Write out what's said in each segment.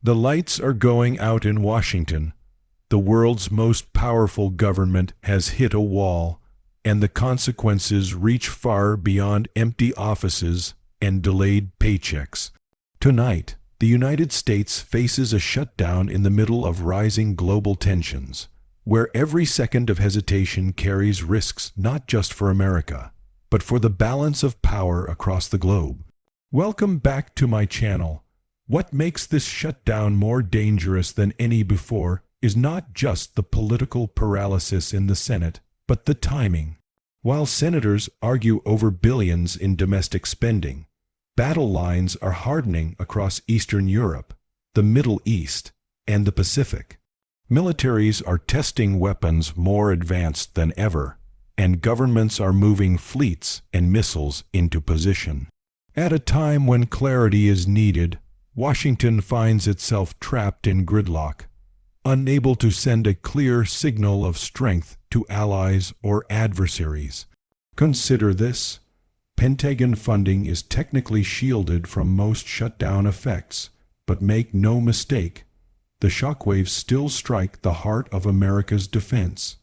The lights are going out in Washington. The world's most powerful government has hit a wall, and the consequences reach far beyond empty offices and delayed paychecks. Tonight, the United States faces a shutdown in the middle of rising global tensions, where every second of hesitation carries risks not just for America, but for the balance of power across the globe. Welcome back to my channel. What makes this shutdown more dangerous than any before is not just the political paralysis in the Senate, but the timing. While senators argue over billions in domestic spending, battle lines are hardening across Eastern Europe, the Middle East, and the Pacific. Militaries are testing weapons more advanced than ever, and governments are moving fleets and missiles into position. At a time when clarity is needed, Washington finds itself trapped in gridlock, unable to send a clear signal of strength to allies or adversaries. Consider this: Pentagon funding is technically shielded from most shutdown effects, but make no mistake, the shockwaves still strike the heart of America's defense.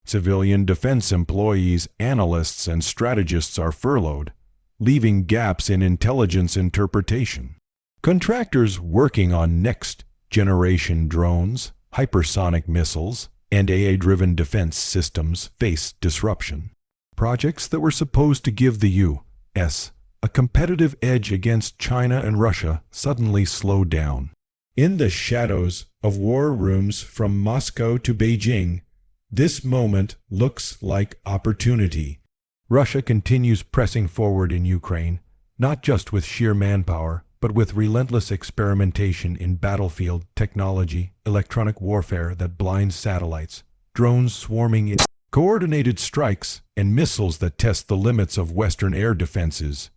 Civilian defense employees, analysts, and strategists are furloughed, leaving gaps in intelligence interpretation. Contractors working on next-generation drones, hypersonic missiles, and AI-driven defense systems face disruption. Projects that were supposed to give the U.S. a competitive edge against China and Russia suddenly slow down. In the shadows of war rooms from Moscow to Beijing, this moment looks like opportunity. Russia continues pressing forward in Ukraine, not just with sheer manpower, but with relentless experimentation in battlefield technology, electronic warfare that blinds satellites, drones swarming in, coordinated strikes, and missiles that test the limits of Western air defenses.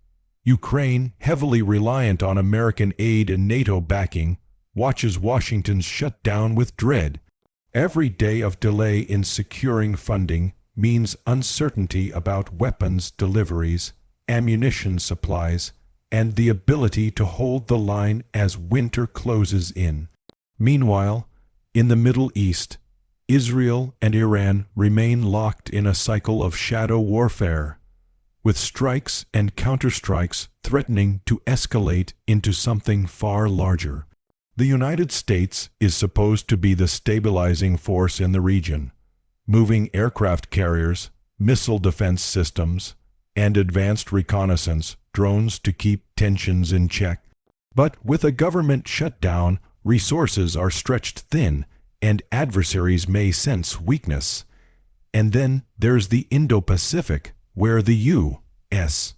Ukraine, heavily reliant on American aid and NATO backing, watches Washington's shutdown with dread. Every day of delay in securing funding means uncertainty about weapons deliveries, ammunition supplies, and the ability to hold the line as winter closes in. Meanwhile, in the Middle East, Israel and Iran remain locked in a cycle of shadow warfare, with strikes and counterstrikes threatening to escalate into something far larger. The United States is supposed to be the stabilizing force in the region, moving aircraft carriers, missile defense systems, and advanced reconnaissance drones to keep tensions in check. But with a government shutdown, resources are stretched thin, and adversaries may sense weakness. And then there's the Indo-Pacific, where the U.S.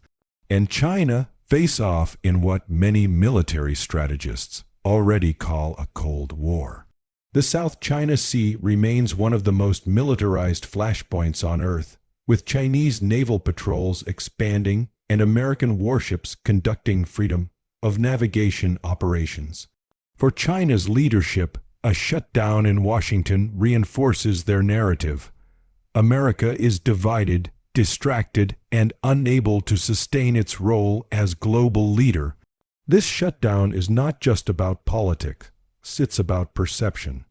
and China face off in what many military strategists already call a Cold War. The South China Sea remains one of the most militarized flashpoints on Earth, with Chinese naval patrols expanding and American warships conducting freedom of navigation operations. For China's leadership, a shutdown in Washington reinforces their narrative. America is divided, distracted, and unable to sustain its role as global leader. This shutdown is not just about politics, it's about perception.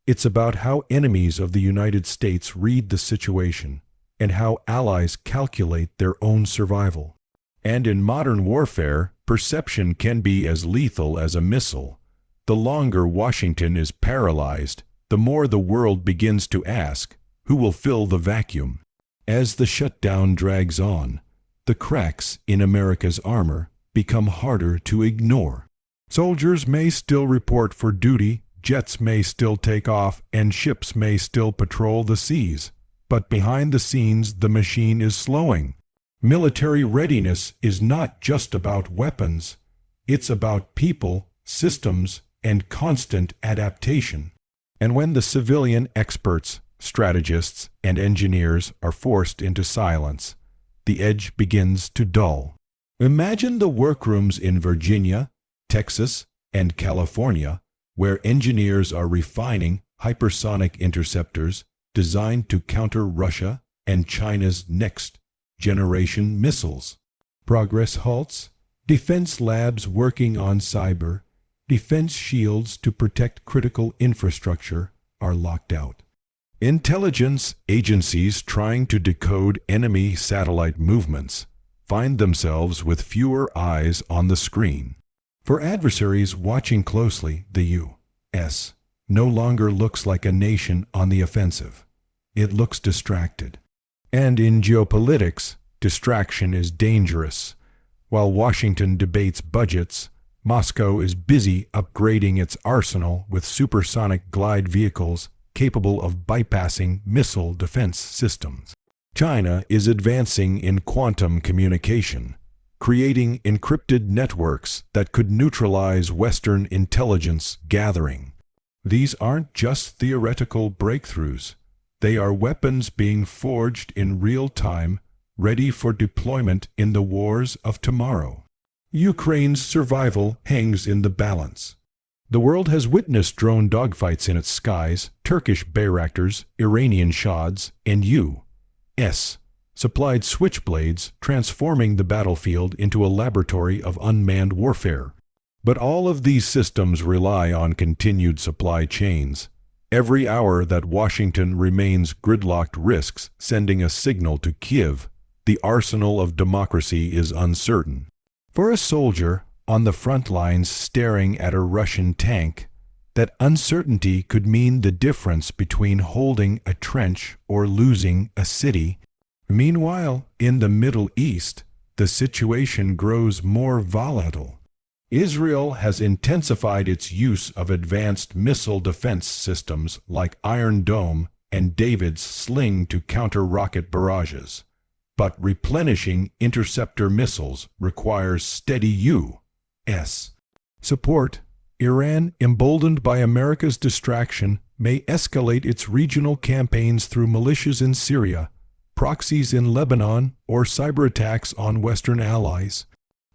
It's about how enemies of the United States read the situation, and how allies calculate their own survival. And in modern warfare, perception can be as lethal as a missile. The longer Washington is paralyzed, the more the world begins to ask, who will fill the vacuum? As the shutdown drags on, the cracks in America's armor become harder to ignore. Soldiers may still report for duty, jets may still take off, and ships may still patrol the seas. But behind the scenes, the machine is slowing. Military readiness is not just about weapons. It's about people, systems, and constant adaptation. And when the civilian experts, strategists, and engineers are forced into silence, the edge begins to dull. Imagine the workrooms in Virginia, Texas, and California, where engineers are refining hypersonic interceptors designed to counter Russia and China's next-generation missiles. Progress halts, defense labs working on cyber, Defense shields to protect critical infrastructure are locked out. Intelligence agencies trying to decode enemy satellite movements find themselves with fewer eyes on the screen. For adversaries watching closely, the U.S. no longer looks like a nation on the offensive. It looks distracted. And in geopolitics, distraction is dangerous. While Washington debates budgets, Moscow is busy upgrading its arsenal with supersonic glide vehicles capable of bypassing missile defense systems. China is advancing in quantum communication, creating encrypted networks that could neutralize Western intelligence gathering. These aren't just theoretical breakthroughs. They are weapons being forged in real time, ready for deployment in the wars of tomorrow. Ukraine's survival hangs in the balance. The world has witnessed drone dogfights in its skies, Turkish Bayraktars, Iranian Shads, and U.S. supplied switchblades, transforming the battlefield into a laboratory of unmanned warfare. But all of these systems rely on continued supply chains. Every hour that Washington remains gridlocked risks sending a signal to Kiev. The arsenal of democracy is uncertain. For a soldier on the front lines staring at a Russian tank, that uncertainty could mean the difference between holding a trench or losing a city. Meanwhile, in the Middle East, the situation grows more volatile. Israel has intensified its use of advanced missile defense systems like Iron Dome and David's Sling to counter rocket barrages. But replenishing interceptor missiles requires steady U.S. support. Iran, emboldened by America's distraction, may escalate its regional campaigns through militias in Syria, proxies in Lebanon, or cyber attacks on Western allies.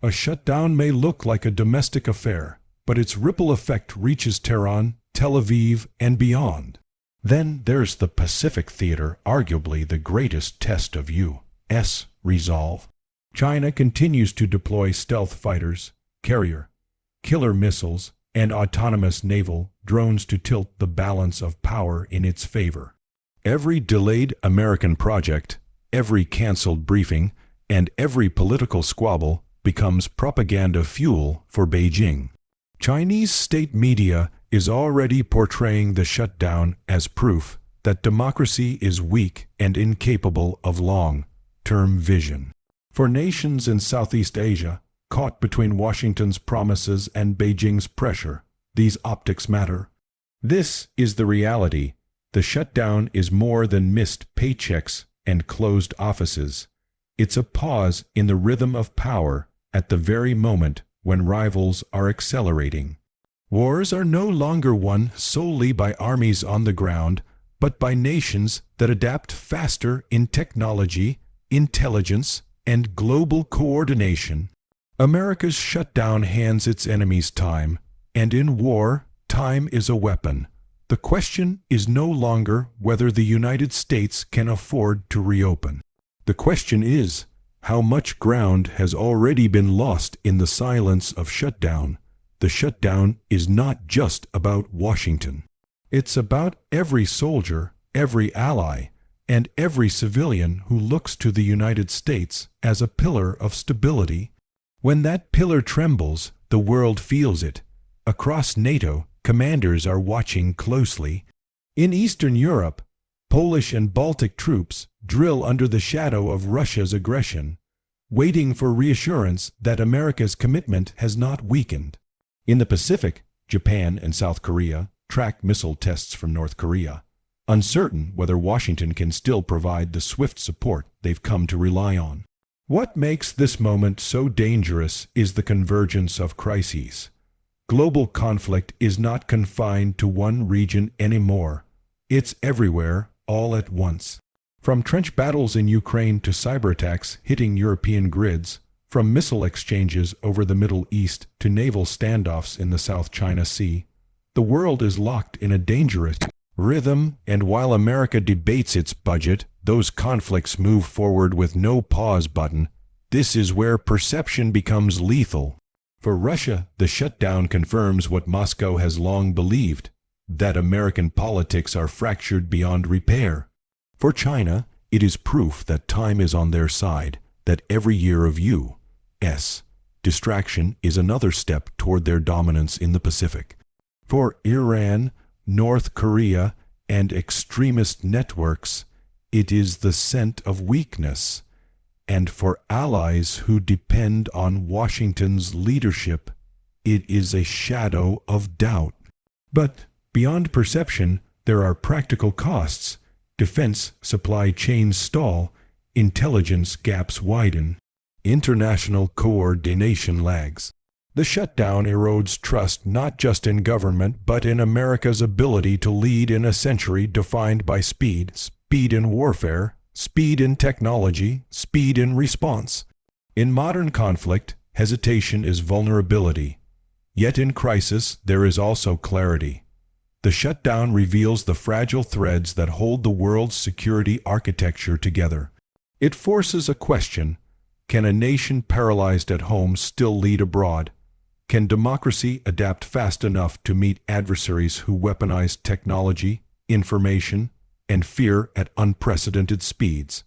A shutdown may look like a domestic affair, but its ripple effect reaches Tehran, Tel Aviv, and beyond. Then there's the Pacific theater, arguably the greatest test of U.S. resolve. China continues to deploy stealth fighters, carrier, killer missiles, and autonomous naval drones to tilt the balance of power in its favor. Every delayed American project, every canceled briefing, and every political squabble becomes propaganda fuel for Beijing. Chinese state media is already portraying the shutdown as proof that democracy is weak and incapable of long-term vision. For nations in Southeast Asia, caught between Washington's promises and Beijing's pressure, these optics matter. This is the reality. The shutdown is more than missed paychecks and closed offices. It's a pause in the rhythm of power at the very moment when rivals are accelerating. Wars are no longer won solely by armies on the ground, but by nations that adapt faster in technology, intelligence, and global coordination. America's shutdown hands its enemies time, and in war, time is a weapon. The question is no longer whether the United States can afford to reopen. The question is, how much ground has already been lost in the silence of shutdown? The shutdown is not just about Washington. It's about every soldier, every ally, and every civilian who looks to the United States as a pillar of stability. When that pillar trembles, the world feels it. Across NATO, commanders are watching closely. In Eastern Europe, Polish and Baltic troops drill under the shadow of Russia's aggression, waiting for reassurance that America's commitment has not weakened. In the Pacific, Japan and South Korea track missile tests from North Korea, uncertain whether Washington can still provide the swift support they've come to rely on. What makes this moment so dangerous is the convergence of crises. Global conflict is not confined to one region anymore. It's everywhere, all at once. From trench battles in Ukraine to cyber attacks hitting European grids, from missile exchanges over the Middle East to naval standoffs in the South China Sea, the world is locked in a dangerous rhythm, and while America debates its budget, those conflicts move forward with no pause button. This is where perception becomes lethal. For Russia, the shutdown confirms what Moscow has long believed, that American politics are fractured beyond repair. For China, it is proof that time is on their side, that every year of U.S. distraction is another step toward their dominance in the Pacific. For Iran, North Korea, and extremist networks, it is the scent of weakness. And for allies who depend on Washington's leadership, it is a shadow of doubt. But beyond perception, there are practical costs. Defense supply chains stall, intelligence gaps widen, international coordination lags. The shutdown erodes trust not just in government but in America's ability to lead in a century defined by speed in warfare, speed in technology, speed in response. In modern conflict, hesitation is vulnerability. Yet in crisis, there is also clarity. The shutdown reveals the fragile threads that hold the world's security architecture together. It forces a question: can a nation paralyzed at home still lead abroad? Can democracy adapt fast enough to meet adversaries who weaponize technology, information, and fear at unprecedented speeds?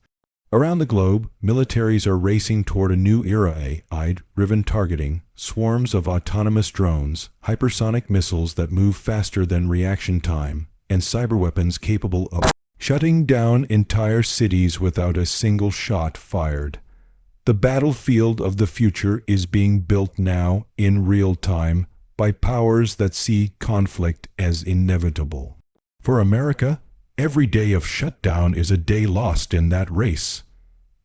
Around the globe, militaries are racing toward a new era: AI-driven targeting, swarms of autonomous drones, hypersonic missiles that move faster than reaction time, and cyberweapons capable of shutting down entire cities without a single shot fired. The battlefield of the future is being built now, in real time, by powers that see conflict as inevitable. For America, every day of shutdown is a day lost in that race.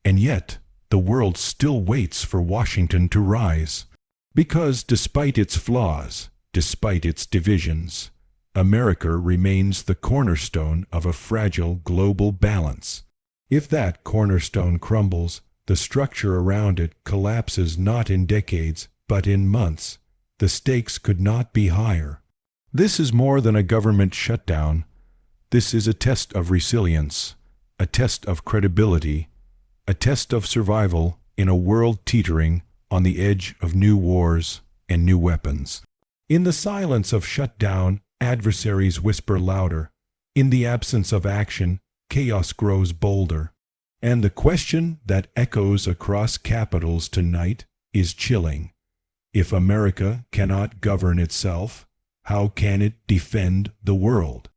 And yet, the world still waits for Washington to rise. Because despite its flaws, despite its divisions, America remains the cornerstone of a fragile global balance. If that cornerstone crumbles, the structure around it collapses not in decades, but in months. The stakes could not be higher. This is more than a government shutdown. This is a test of resilience, a test of credibility, a test of survival in a world teetering on the edge of new wars and new weapons. In the silence of shutdown, adversaries whisper louder. In the absence of action, chaos grows bolder. And the question that echoes across capitals tonight is chilling. If America cannot govern itself, how can it defend the world?